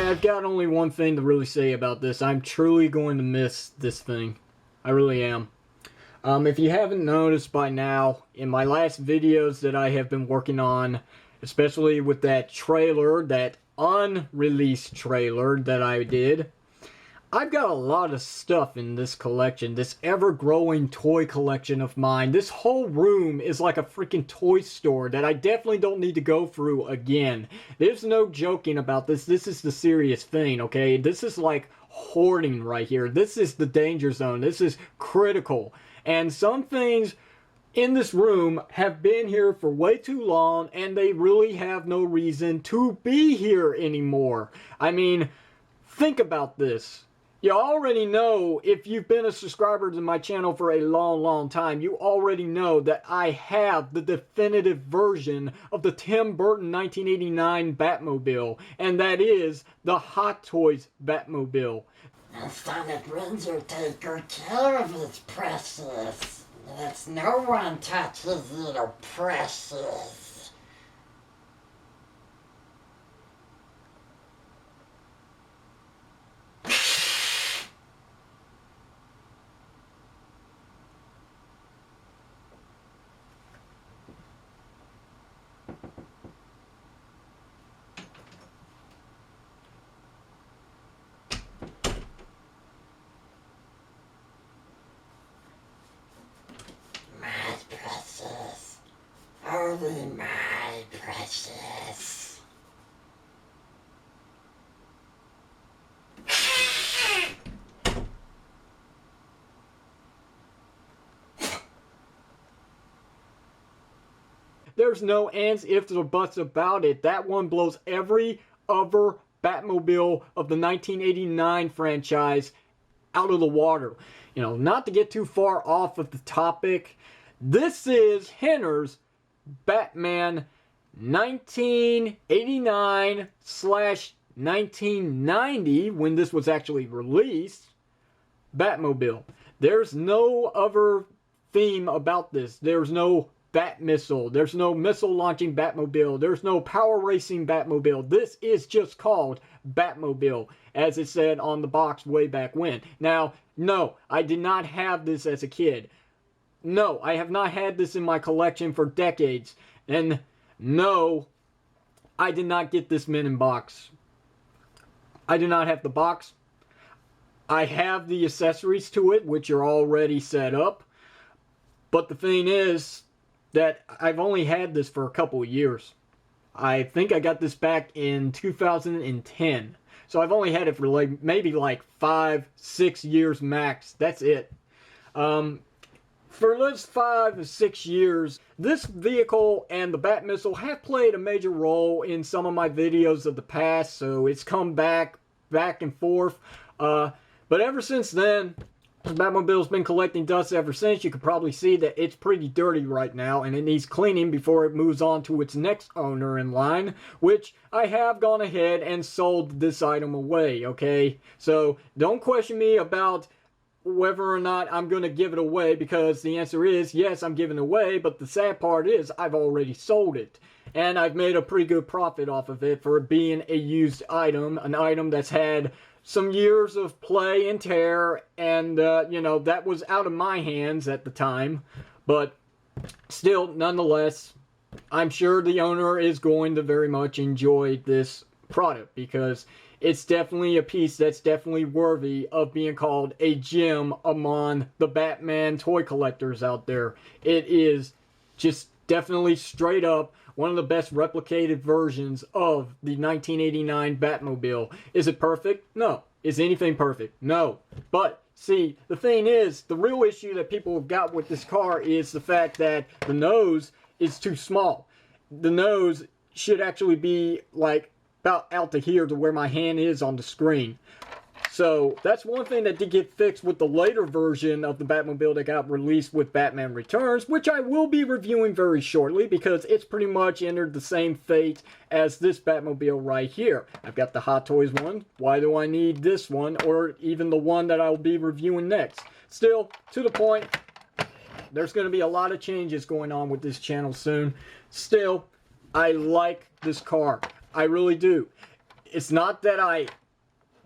I've got only one thing to really say about this. I'm truly going to miss this thing. I really am. If you haven't noticed by now, in my last videos that I have been working on, especially with that trailer, that unreleased trailer that I did, I've got a lot of stuff in this collection, this ever-growing toy collection of mine. This whole room is like a freaking toy store that I definitely don't need to go through again. There's no joking about this. This is the serious thing, okay? This is like hoarding right here. This is the danger zone. This is critical. And some things in this room have been here for way too long, and they really have no reason to be here anymore. I mean, think about this. You already know, if you've been a subscriber to my channel for a long time, you already know that I have the definitive version of the Tim Burton 1989 Batmobile, and that is the Hot Toys Batmobile. The Sonic Ranger take good care of his precious. Lets no one touch his little precious. Only my precious. There's no ands, ifs, or buts about it. That one blows every other Batmobile of the 1989 franchise out of the water. You know, not to get too far off of the topic, this is Henner's Batman 1989/1990, when this was actually released, Batmobile. There's no other theme about this. There's no Bat Missile. There's no missile launching Batmobile. There's no power racing Batmobile. This is just called Batmobile, as it said on the box way back when. Now, no, I did not have this as a kid. No, I have not had this in my collection for decades. And no, I did not get this Men in box. I do not have the box. I have the accessories to it, which are already set up. But the thing is that I've only had this for a couple of years. I think I got this back in 2010. So I've only had it for like maybe like 5-6 years max. That's it. For those 5 or 6 years, this vehicle and the Bat Missile have played a major role in some of my videos of the past, so it's come back and forth. But ever since then, the Batmobile's been collecting dust ever since. You can probably see that it's pretty dirty right now, and it needs cleaning before it moves on to its next owner in line, which I have gone ahead and sold this item away, okay? So don't question me about whether or not I'm going to give it away, because the answer is yes, I'm giving it away, but the sad part is I've already sold it. And I've made a pretty good profit off of it for it being a used item, an item that's had some years of play and tear, and, you know, that was out of my hands at the time. But still, nonetheless, I'm sure the owner is going to very much enjoy this product, because it's definitely a piece that's definitely worthy of being called a gem among the Batman toy collectors out there. It is just definitely straight up one of the best replicated versions of the 1989 Batmobile. Is it perfect? No. Is anything perfect? No. But see, the thing is, the real issue that people have got with this car is the fact that the nose is too small. The nose should actually be like about out to here to where my hand is on the screen. So that's one thing that did get fixed with the later version of the Batmobile that got released with Batman Returns, which I will be reviewing very shortly, because it's pretty much entered the same fate as this Batmobile right here. I've got the Hot Toys one. Why do I need this one, or even the one that I'll be reviewing next? Still, to the point, there's going to be a lot of changes going on with this channel soon. Still, I like this car. I really do. It's not that I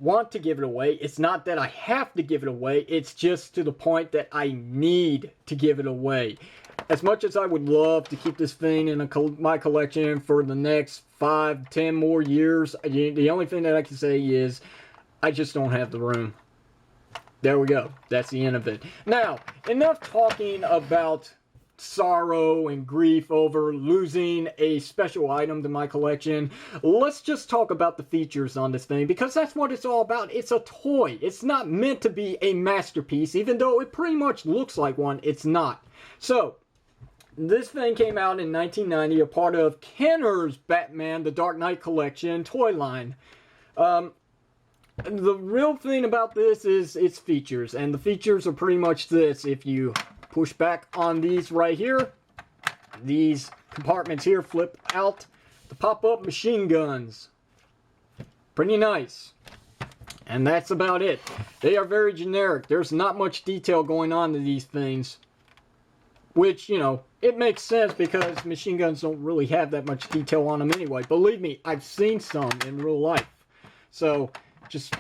want to give it away. It's not that I have to give it away. It's just to the point that I need to give it away. As much as I would love to keep this thing in my collection for the next 5, 10 more years, the only thing that I can say is I just don't have the room. There we go. That's the end of it. Now, enough talking about sorrow and grief over losing a special item to my collection. Let's just talk about the features on this thing, because that's what it's all about. It's a toy. It's not meant to be a masterpiece, even though it pretty much looks like one. It's not. So, this thing came out in 1990, a part of Kenner's Batman The Dark Knight Collection toy line. The real thing about this is its features, and the features are pretty much this. If you push back on these right here, these compartments here flip out to pop up machine guns. Pretty nice. And that's about it. They are very generic. There's not much detail going on to these things. Which, you know, it makes sense because machine guns don't really have that much detail on them anyway. Believe me, I've seen some in real life. So, just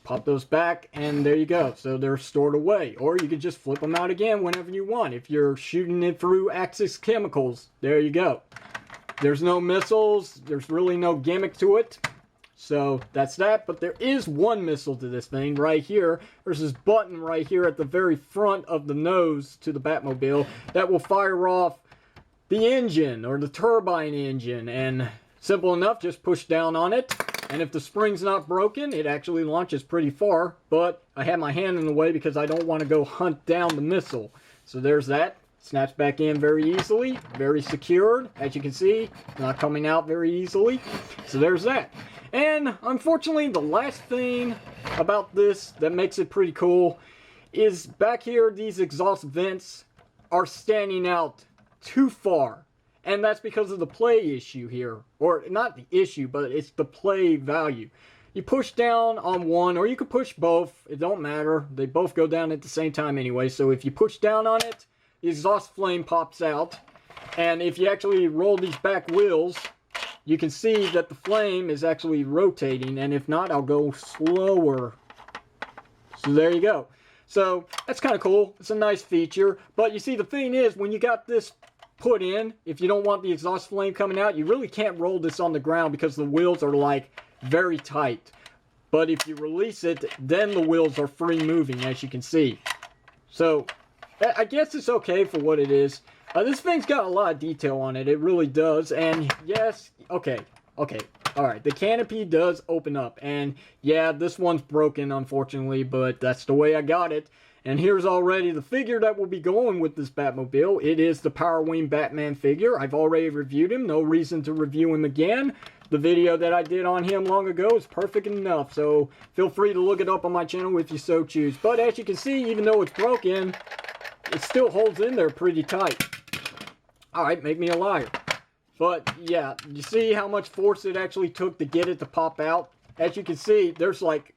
pop those back and there you go. So they're stored away. Or you can just flip them out again whenever you want. If you're shooting it through Axis chemicals, there you go. There's no missiles. There's really no gimmick to it. So that's that. But there is one missile to this thing right here. There's this button right here at the very front of the nose to the Batmobile that will fire off the engine or the turbine engine. And simple enough, just push down on it. And if the spring's not broken, it actually launches pretty far. But I have my hand in the way because I don't want to go hunt down the missile. So there's that. Snaps back in very easily. Very secured. As you can see, not coming out very easily. So there's that. And unfortunately, the last thing about this that makes it pretty cool is back here, these exhaust vents are standing out too far. And that's because of the play issue here. Or not the issue, but it's the play value. You push down on one, or you could push both. It don't matter. They both go down at the same time anyway. So if you push down on it, the exhaust flame pops out. And if you actually roll these back wheels, you can see that the flame is actually rotating. And if not, I'll go slower. So there you go. So that's kind of cool. It's a nice feature. But you see, the thing is, when you got this put in, if you don't want the exhaust flame coming out, you really can't roll this on the ground because the wheels are like very tight. But if you release it, then the wheels are free moving, as you can see. So I guess it's okay for what it is. This thing's got a lot of detail on it. It really does. And yes, okay. Alright, the canopy does open up. And yeah, this one's broken, unfortunately, but that's the way I got it. And here's already the figure that will be going with this Batmobile. It is the Power Wing Batman figure. I've already reviewed him. No reason to review him again. The video that I did on him long ago is perfect enough. So feel free to look it up on my channel if you so choose. But as you can see, even though it's broken, it still holds in there pretty tight. Alright, make me a liar. But yeah, you see how much force it actually took to get it to pop out? As you can see, there's like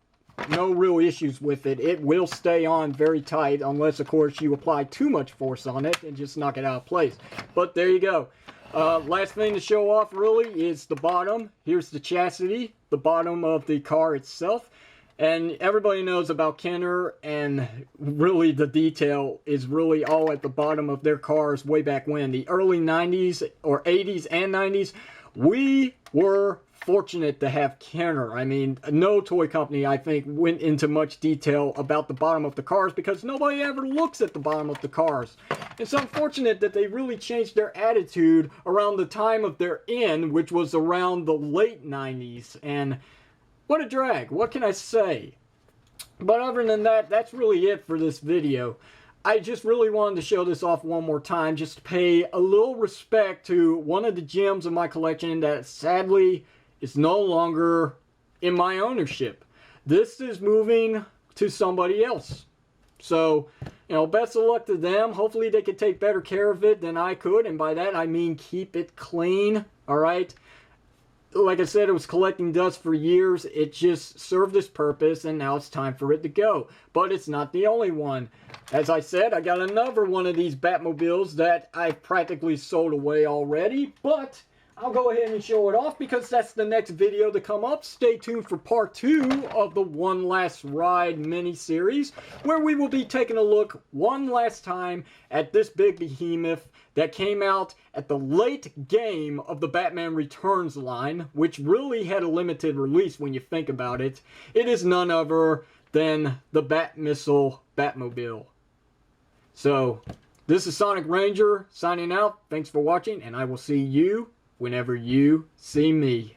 no real issues with it. It will stay on very tight unless, of course, you apply too much force on it and just knock it out of place. But there you go. Last thing to show off really is the bottom. Here's the chassis, the bottom of the car itself. And everybody knows about Kenner, and really the detail is really all at the bottom of their cars way back when. The early 90s or 80s and 90s, we were fortunate to have Kenner. I mean, no toy company, I think, went into much detail about the bottom of the cars because nobody ever looks at the bottom of the cars. It's unfortunate that they really changed their attitude around the time of their end, which was around the late 90s. And what a drag. What can I say? But other than that, that's really it for this video. I just really wanted to show this off one more time, just to pay a little respect to one of the gems of my collection that sadly is no longer in my ownership. This is moving to somebody else. So, you know, best of luck to them. Hopefully they could take better care of it than I could. And by that, I mean keep it clean. Alright? Like I said, it was collecting dust for years. It just served its purpose, and now it's time for it to go. But it's not the only one. As I said, I got another one of these Batmobiles that I've practically sold away already. But I'll go ahead and show it off because that's the next video to come up. Stay tuned for part 2 of the One Last Ride mini-series, where we will be taking a look one last time at this big behemoth that came out at the late game of the Batman Returns line, which really had a limited release when you think about it. It is none other than the Bat-Missile Batmobile. So, this is Sonic Ranger signing out. Thanks for watching, and I will see you whenever you see me.